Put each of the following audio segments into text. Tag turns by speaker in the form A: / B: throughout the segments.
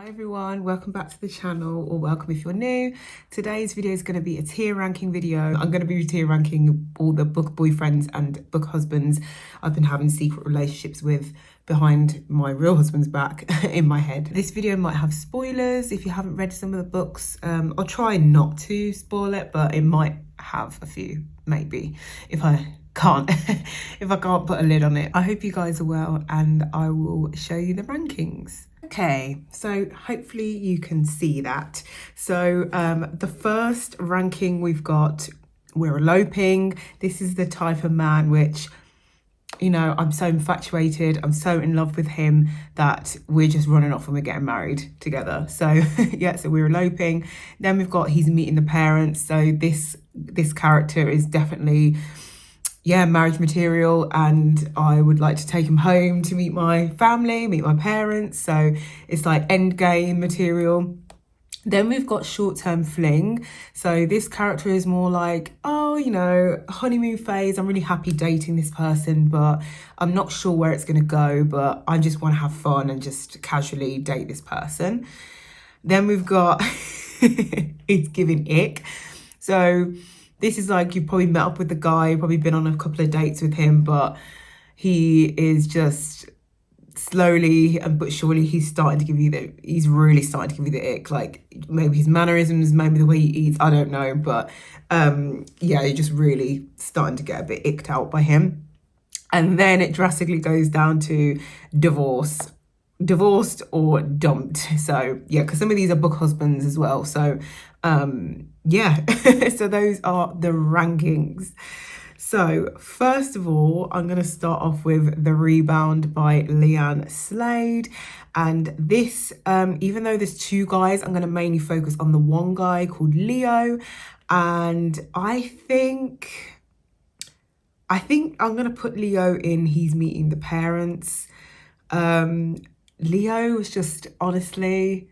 A: Hi everyone, welcome back to the channel, or welcome if you're new. Today's video is going to be a tier ranking video. I'm going to be tier ranking all the book boyfriends and book husbands I've been having secret relationships with behind my real husband's back in my head. This video might have spoilers if you haven't read some of the books. I'll try not to spoil it, but it might have a few, maybe, if I can't put a lid on it. I hope you guys are well and I will show you the rankings. Okay, so hopefully you can see that. So the first ranking we've got, we're eloping. This is the type of man which, you know, I'm so infatuated, I'm so in love with him that we're just running off and we're getting married together. So yeah, so we're eloping. Then we've got he's meeting the parents. So this character is definitely, yeah, marriage material, and I would like to take him home to meet my family, meet my parents. So it's like end game material. Then we've got short-term fling. So this character is more like, oh, you know, honeymoon phase. I'm really happy dating this person, but I'm not sure where it's going to go, but I just want to have fun and just casually date this person. Then we've got, it's giving ick. So this is like, you've probably met up with the guy, probably been on a couple of dates with him, but he is just slowly but surely he's really starting to give you the ick. Like maybe his mannerisms, maybe the way he eats, I don't know, but yeah, you're just really starting to get a bit icked out by him. And then it drastically goes down to divorced or dumped. So yeah, because some of these are book husbands as well. So yeah, so those are the rankings. So first of all, I'm going to start off with The Rebound by Leanne Slade. And this, even though there's two guys, I'm going to mainly focus on the one guy called Leo. And I think I'm going to put Leo in He's Meeting the Parents. Leo was just, honestly,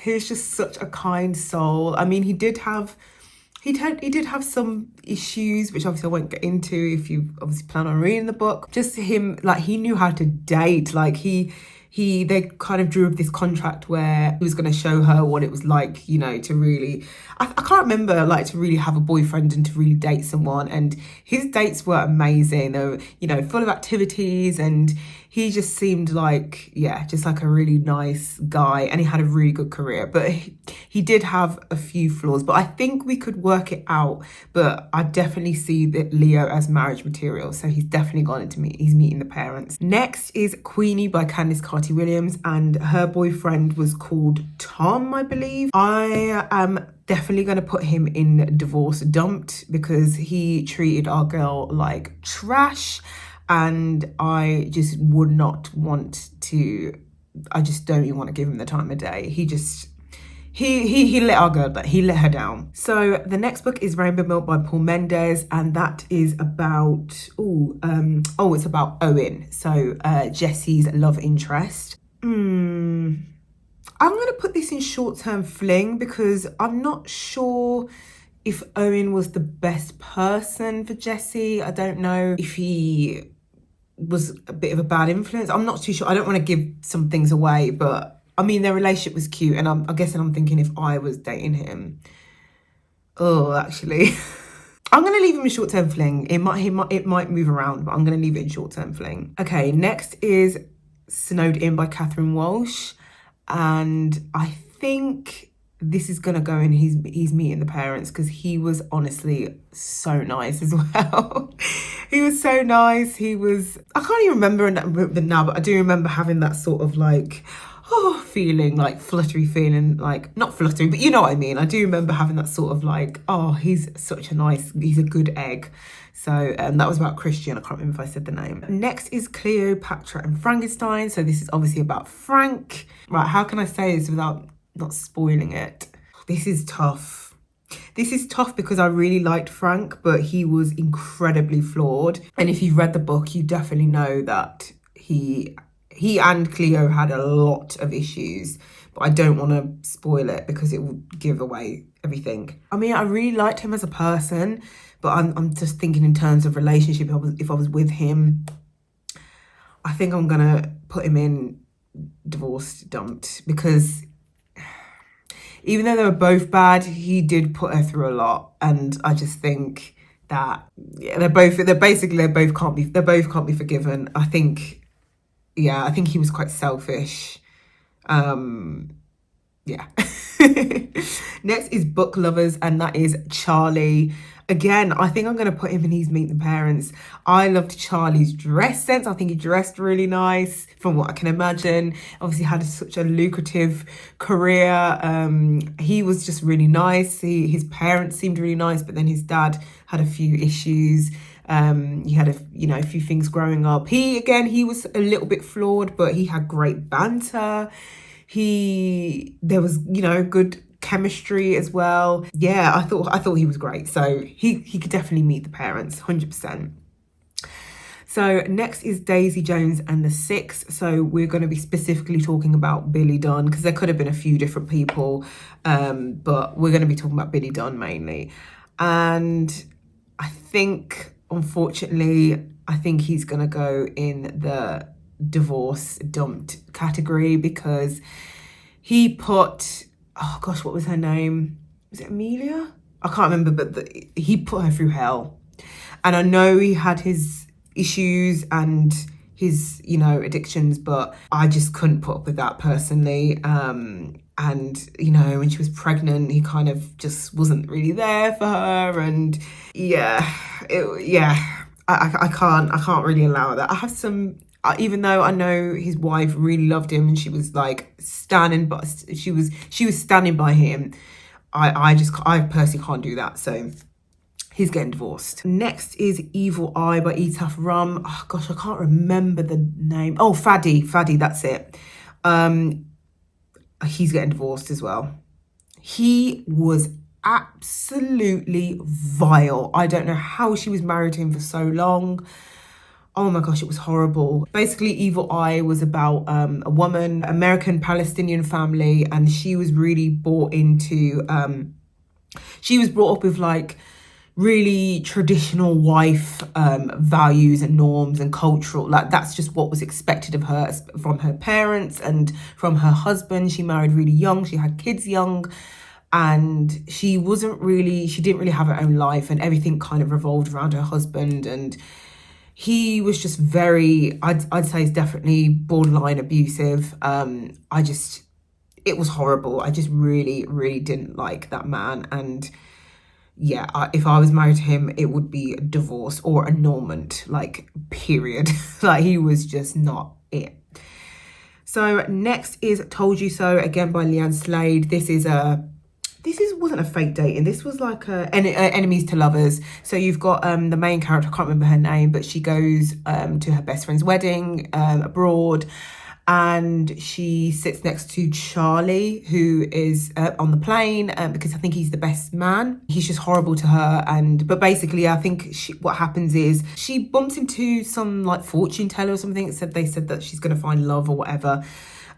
A: he's just such a kind soul. I mean, he did have some issues, which obviously I won't get into if you obviously plan on reading the book. Just him, like, he knew how to date. Like they kind of drew up this contract where he was going to show her what it was like, you know, to really, I can't remember, like, to really have a boyfriend and to really date someone. And his dates were amazing. They were, you know, full of activities, and he just seemed like, yeah, just like a really nice guy, and he had a really good career. But he did have a few flaws, but I think we could work it out. But I definitely see that Leo as marriage material, so he's definitely gone into He's Meeting the Parents. Next is Queenie by Candice Carty-Williams, and her boyfriend was called Tom, I believe. I am definitely going to put him in divorce dumped because he treated our girl like trash. And I just would not want to, I just don't even want to give him the time of day. He let our girl down. He let her down. So the next book is Rainbow Milk by Paul Mendes, and that is about, it's about Owen. So Jesse's love interest. I'm going to put this in short-term fling because I'm not sure if Owen was the best person for Jesse. I don't know if he was a bit of a bad influence. I'm not too sure. I don't want to give some things away, but I mean, their relationship was cute, and I'm guessing, I'm thinking if I was dating him. Oh, actually, I'm going to leave him in short-term fling. It might move around, but I'm going to leave it in short-term fling. Okay, next is Snowed In by Catherine Walsh, and I think this is going to go in He's Meeting the Parents because he was honestly so nice as well. He was so nice. I can't even remember now, but I do remember having that sort of like, feeling, like fluttery feeling, like not fluttery, but you know what I mean. I do remember having that sort of like, he's a good egg. So that was about Christian. I can't remember if I said the name. Next is Cleopatra and Frankenstein. So this is obviously about Frank. Right, how can I say this without not spoiling it? This is tough. This is tough because I really liked Frank, but he was incredibly flawed. And if you've read the book, you definitely know that he and Cleo had a lot of issues, but I don't want to spoil it because it will give away everything. I mean, I really liked him as a person, but I'm just thinking in terms of relationship. If I was with him, I think I'm gonna put him in divorced, dumped, because even though they were both bad, he did put her through a lot, and I just think that yeah, they both can't be forgiven. I think I think he was quite selfish. Um, yeah. Next is Book Lovers, and that is Charlie. Again, I think I'm going to put him in his Meet the Parents. I loved Charlie's dress sense. I think he dressed really nice from what I can imagine. Obviously had such a lucrative career. He was just really nice. His parents seemed really nice, but then his dad had a few issues. He had a few things growing up. He was a little bit flawed, but he had great banter. There was good chemistry as well. Yeah, I thought he was great. So he could definitely meet the parents, 100%. So next is Daisy Jones and the Six. So we're going to be specifically talking about Billy Dunn, because there could have been a few different people, but we're going to be talking about Billy Dunn mainly. And I think, unfortunately, he's going to go in the divorce dumped category, because he put, oh gosh, what was her name? Was it Amelia? I can't remember, but he put her through hell. And I know he had his issues and his, addictions, but I just couldn't put up with that personally. And, when she was pregnant, he kind of just wasn't really there for her. And I can't really allow that. I have some, even though I know his wife really loved him and she was like standing by, she was standing by him. I personally can't do that. So he's getting divorced. Next is Evil Eye by Etaf Rum. Oh gosh, I can't remember the name. Oh, Faddy, that's it. He's getting divorced as well. He was absolutely vile. I don't know how she was married to him for so long. Oh my gosh, it was horrible. Basically, Evil Eye was about a woman, American Palestinian family, and she was really bought into, she was brought up with like really traditional wife values and norms and cultural, like that's just what was expected of her from her parents and from her husband. She married really young, she had kids young, and she didn't really have her own life, and everything kind of revolved around her husband. And he was just very, I'd say he's definitely borderline abusive. It was horrible. I just really, really didn't like that man. And yeah, if I was married to him, it would be a divorce or annulment, like, period. Like, he was just not it. So next is Told You So, again by Leanne Slade. This wasn't a fake dating. This was like enemies to lovers. So you've got the main character, I can't remember her name, but she goes to her best friend's wedding abroad, and she sits next to Charlie, who is on the plane, because I think he's the best man. He's just horrible to her. But basically, I think what happens is she bumps into some like fortune teller or something. They said that she's going to find love or whatever.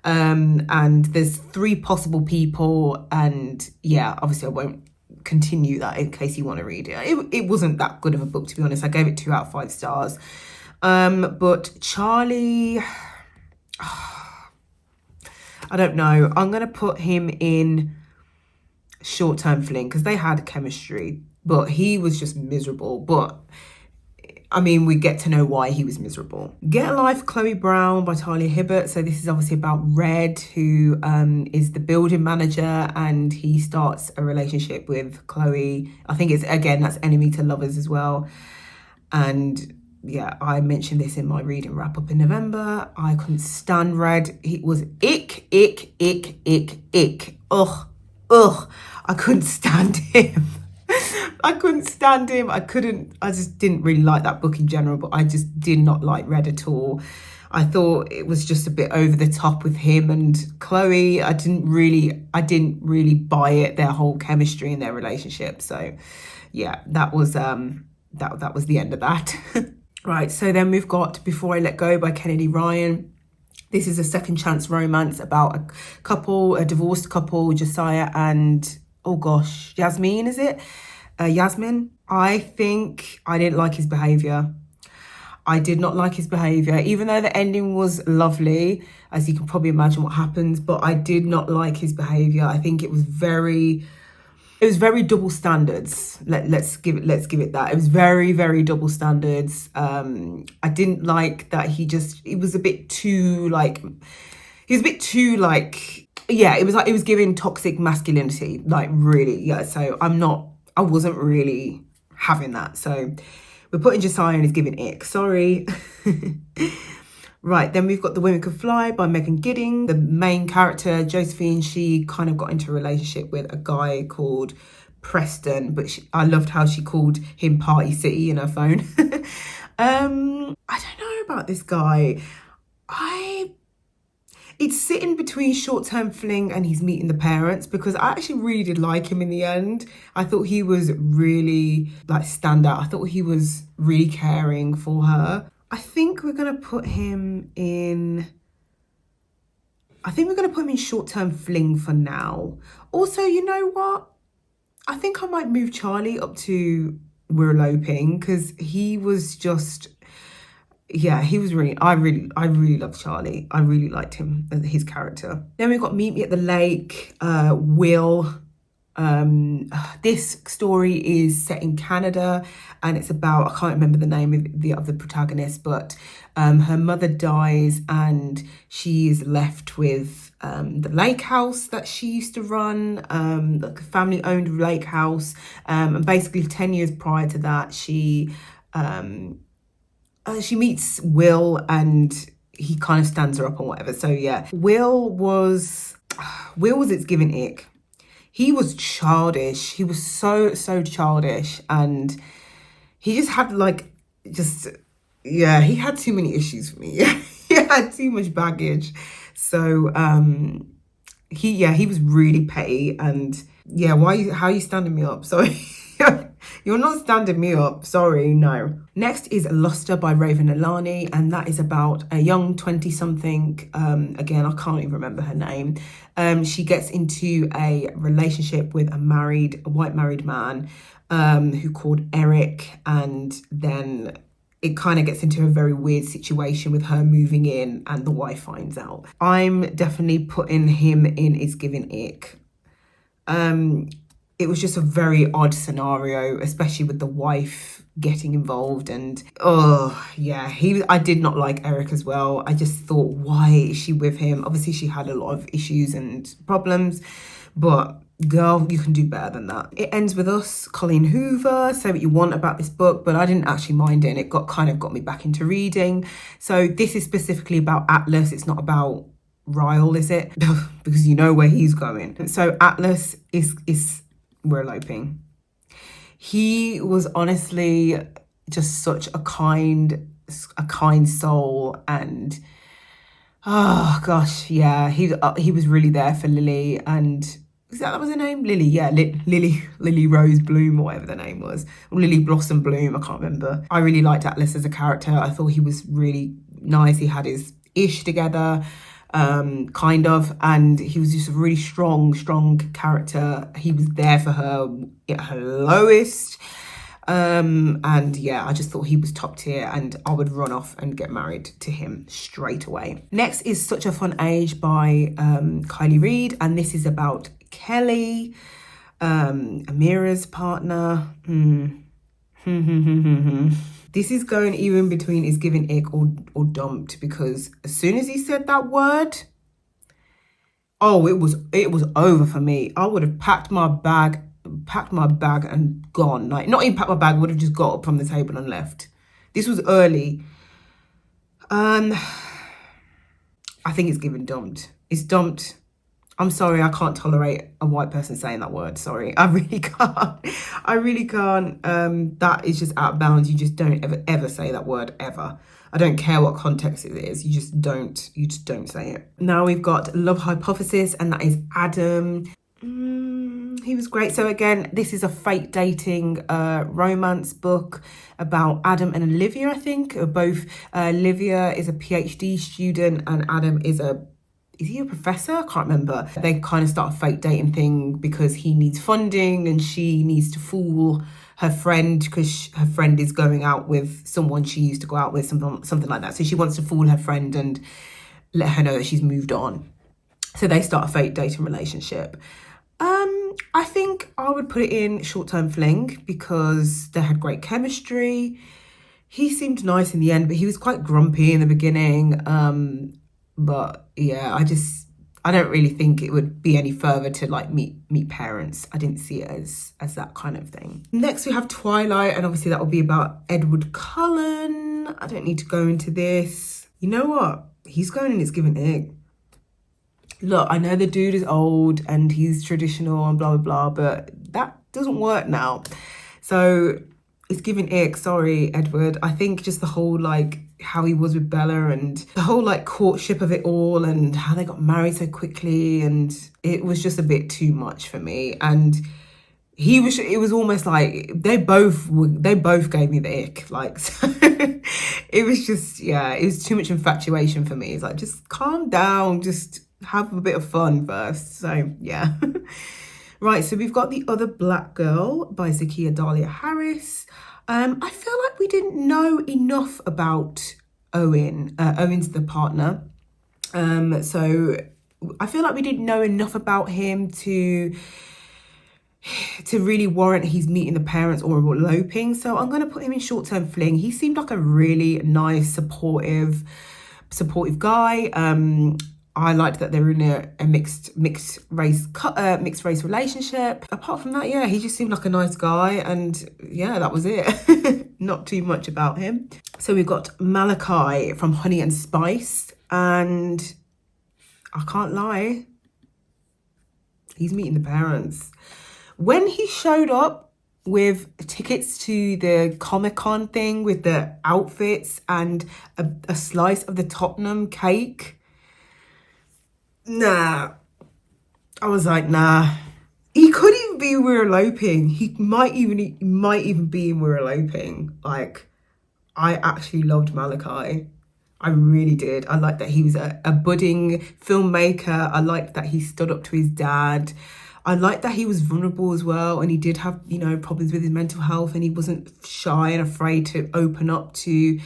A: And there's 3 possible people, and yeah, obviously I won't continue that in case you want to read it. It wasn't that good of a book, to be honest. I gave it 2 out of 5 stars. But Charlie, I don't know. I'm going to put him in short-term fling, because they had chemistry, but he was just miserable. But I mean, we get to know why he was miserable. Get a Life, Chloe Brown by Talia Hibbert. So this is obviously about Red, who is the building manager, and he starts a relationship with Chloe. I think that's enemy to lovers as well. And yeah, I mentioned this in my reading wrap up in November. I couldn't stand Red. He was ick. Ugh. I couldn't stand him. I couldn't stand him. I just didn't really like that book in general, but I just did not like Red at all. I thought it was just a bit over the top with him and Chloe. I didn't really buy it, their whole chemistry and their relationship. So yeah, that was the end of that. Right, so then we've got Before I Let Go by Kennedy Ryan. This is a second chance romance about a divorced couple, Josiah and, oh gosh, Yasmin, is it? Yasmin. I think I didn't like his behaviour. I did not like his behaviour. Even though the ending was lovely, as you can probably imagine what happens. But I did not like his behavior. I think it was very double standards. Let's give it that. It was very double standards. I didn't like that it was a bit too like, he was a bit too like, yeah, it was giving toxic masculinity, like really, yeah. So I wasn't really having that. So we're putting Josiah and he's giving ick, sorry. Right, then we've got The Women Could Fly by Megan Gidding. The main character, Josephine, she kind of got into a relationship with a guy called Preston, but I loved how she called him Party City in her phone. I don't know about this guy. It's sitting between short-term fling and he's meeting the parents, because I actually really did like him in the end. I thought he was really like standout. I thought he was really caring for her. I think we're going to put him in short-term fling for now. Also, you know what? I think I might move Charlie up to We're Eloping, because he was just, yeah, he was really, I really loved Charlie. I really liked him, his character. Then we've got Meet Me at the Lake, Will. This story is set in Canada, and it's about, I can't remember the name of the protagonist, but her mother dies and she is left with the lake house that she used to run, like a family owned lake house, and basically 10 years prior to that she meets Will and he kind of stands her up and whatever. So yeah, Will was it's giving ick. He was childish. He was so childish, and he just had he had too many issues for me. He had too much baggage. So he was really petty, and yeah, how are you standing me up? Sorry. You're not standing me up. Sorry, no. Next is Luster by Raven Alani, and that is about a young 20-something, again, I can't even remember her name. She gets into a relationship with a white married man who called Eric, and then it kind of gets into a very weird situation with her moving in and the wife finds out. I'm definitely putting him in Is Giving Ick. It was just a very odd scenario, especially with the wife getting involved, and I did not like Eric as well. I just thought, why is she with him? Obviously she had a lot of issues and problems, but girl, you can do better than that. It ends with us, Colleen Hoover. Say what you want about this book, but I didn't actually mind it, and it got me back into reading. So this is specifically about Atlas. It's not about Ryle, is it? Because you know where he's going. So Atlas is We're Eloping. He was honestly just such a kind soul, and oh gosh, yeah, he was really there for Lily, and that was her name? Lily, yeah, Lily Rose Bloom, or whatever the name was, or Lily Blossom Bloom, I can't remember. I really liked Atlas as a character. I thought he was really nice. He had his ish together, kind of, and he was just a really strong character. He was there for her at her lowest, and yeah, I just thought he was top tier, and I would run off and get married to him straight away. Next is Such a Fun Age by Kylie Reid, and this is about Kelly, Amira's partner. This is going even between Is Giving Ick or dumped, because as soon as he said that word, oh, it was over for me. I would have packed my bag and gone. Like, not even packed my bag, would have just got up from the table and left. This was early. I think it's given dumped. It's dumped. I'm sorry, I can't tolerate a white person saying that word. Sorry, I really can't. I really can't. That is just out of bounds. You just don't ever say that word, ever. I don't care what context it is. You just don't say it. Now we've got Love Hypothesis, and that is Adam. He was great. So again, this is a fake dating romance book about Adam and Olivia, I think. Both Olivia is a PhD student and Adam is he a professor? I can't remember. They kind of start a fake dating thing because he needs funding and she needs to fool her friend because her friend is going out with someone she used to go out with, something like that. So she wants to fool her friend, and let her know that she's moved on. So they start a fake dating relationship. I think I would put it in short-term fling because they had great chemistry. He seemed nice in the end, but he was quite grumpy in the beginning. But yeah, I don't really think it would be any further to like meet parents. I didn't see it as that kind of thing. Next we have Twilight, and obviously that will be about Edward Cullen. I don't need to go into this. You know what? He's going and it's giving egg. Look, I know the dude is old and he's traditional and blah, blah, blah, but that doesn't work now. So it's giving ick. Sorry, Edward. I think just the whole, like, how he was with Bella and the whole, like, courtship of it all and how they got married so quickly, and it was just a bit too much for me. And it was almost like they both gave me the ick, like, so it was just, yeah, it was too much infatuation for me. It's like, just calm down, just have a bit of fun first. So yeah. Right, so we've got The Other Black Girl by Zakiya Dahlia Harris. I feel like we didn't know enough about Owen. Owen's the partner. So I feel like we didn't know enough about him to really warrant he's meeting the parents or eloping. So I'm going to put him in short-term fling. He seemed like a really nice, supportive guy. I liked that they were in a mixed race relationship. Apart from that, yeah, he just seemed like a nice guy, and yeah, that was it. Not too much about him. So we've got Malachi from Honey and Spice, and I can't lie, he's meeting the parents. When he showed up with tickets to the Comic-Con thing with the outfits and a slice of the Tottenham cake, nah. I was like, nah. He could even be in We're Eloping. He might even be in We're Eloping. Like, I actually loved Malachi. I really did. I liked that he was a budding filmmaker. I liked that he stood up to his dad. I liked that he was vulnerable as well, and he did have, you know, problems with his mental health, and he wasn't shy and afraid to open up to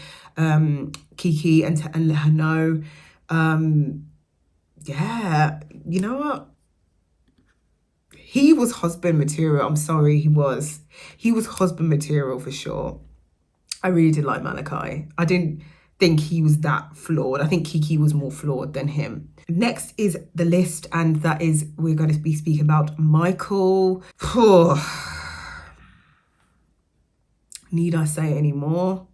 A: Kiki and let her know. Yeah, you know what? He was husband material. I'm sorry, he was. He was husband material for sure. I really did like Malachi. I didn't think he was that flawed. I think Kiki was more flawed than him. Next is the list, and that is, we're going to be speaking about Michael. Need I say any more?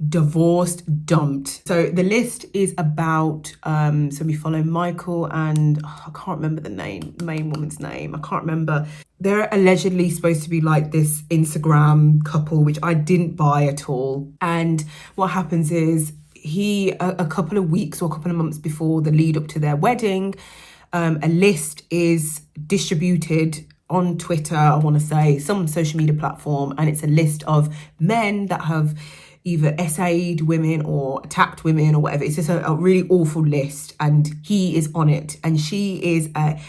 A: Divorced, dumped. So the list is about, so we follow Michael and I can't remember the main woman's name. I can't remember. They're allegedly supposed to be like this Instagram couple, which I didn't buy at all. And what happens is a couple of weeks or a couple of months before the lead up to their wedding, a list is distributed on Twitter, I want to say, some social media platform, and it's a list of men that have either essayed women or attacked women or whatever. It's just a really awful list, and he is on it. And she is a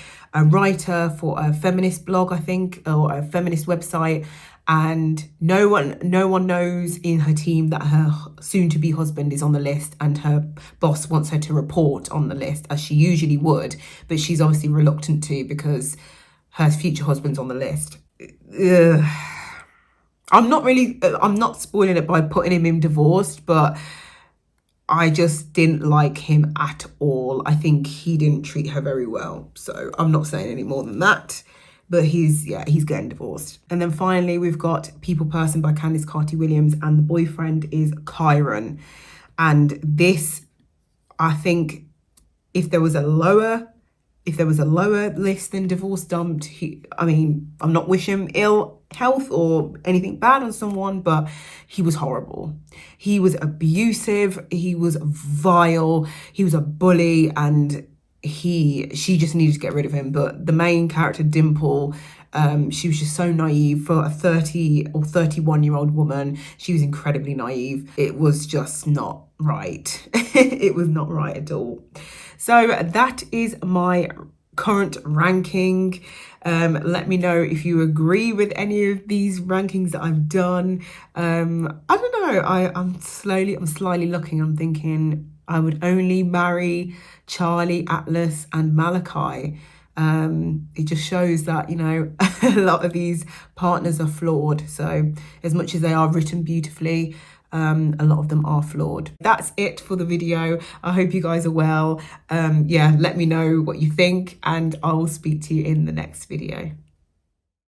A: writer for a feminist blog, I think, or a feminist website. And no one knows in her team that her soon-to-be husband is on the list, and her boss wants her to report on the list, as she usually would, but she's obviously reluctant to because her future husband's on the list. I'm not spoiling it by putting him in divorced, but I just didn't like him at all. I think he didn't treat her very well. So I'm not saying any more than that. But he's getting divorced. And then finally, we've got People Person by Candice Carty-Williams, and the boyfriend is Kyron. And this, I think, if there was a lower list than divorce dumped, I'm not wishing him ill health or anything bad on someone, but he was horrible. He was abusive, he was vile, he was a bully, and she just needed to get rid of him. But the main character, Dimple, she was just so naive for a 30 or 31-year-old woman. She was incredibly naive. It was just not right. It was not right at all. So that is my current ranking. Let me know if you agree with any of these rankings that I've done. I don't know. I'm slyly looking. I'm thinking, I would only marry Charlie, Atlas, and Malachi. It just shows that, you know, a lot of these partners are flawed. So as much as they are written beautifully, a lot of them are flawed. That's it for the video. I hope you guys are well. Yeah, let me know what you think, and I will speak to you in the next video.